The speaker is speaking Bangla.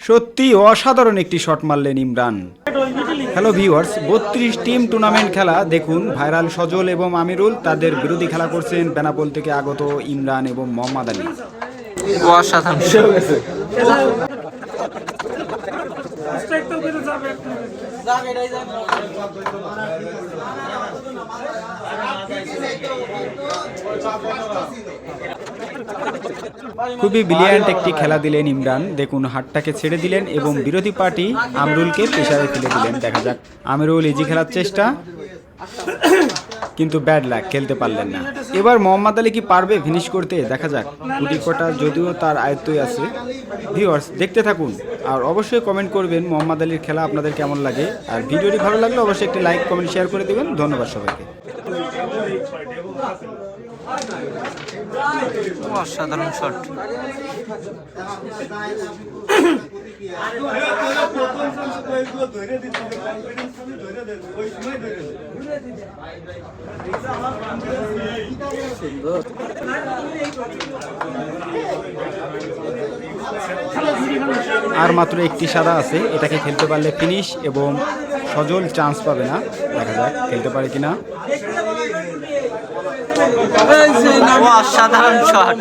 সত্যি অসাধারণ একটি শট মারলেন Imran. Hello viewers, 32 team tournament খেলা দেখুন। ভাইরাল সজল এবং আমিরুল তাদের বিরোধী খেলা করছেন বেনাপোল থেকে আগত ইমরান এবং মোহাম্মদ আলী। খুবই ব্রিলিয়ান্ট একটি খেলা দিলেন ইমরান। দেখুন, হাতটাকে ছেড়ে দিলেন এবং বিরোধী পার্টি আমরুলকে প্রেসারে ফেলে দিলেন। দেখা যাক, আমিরুল ইজি খেলার চেষ্টা, কিন্তু ব্যাড লাক, খেলতে পারলেন না। এবার মোহাম্মদ আলী কি পারবে ফিনিশ করতে? দেখা যাক। গুটি কটা যদিও তার আয়ত্তই আছে। ভিউয়ার্স, দেখতে থাকুন আর অবশ্যই কমেন্ট করবেন মোহাম্মদ আলীর খেলা আপনাদের কেমন লাগে। আর ভিডিওটি ভালো লাগলে অবশ্যই একটি লাইক কমেন্ট শেয়ার করে দেবেন। ধন্যবাদ সবাইকে। অসাধারণ শট। আর মাত্র একটি সাদা আছে, এটাকে খেলতে পারলে ফিনিশ এবং সজল চান্স পাবে না। দেখা যাক খেলতে পারে কিনা। অসাধারণ শট।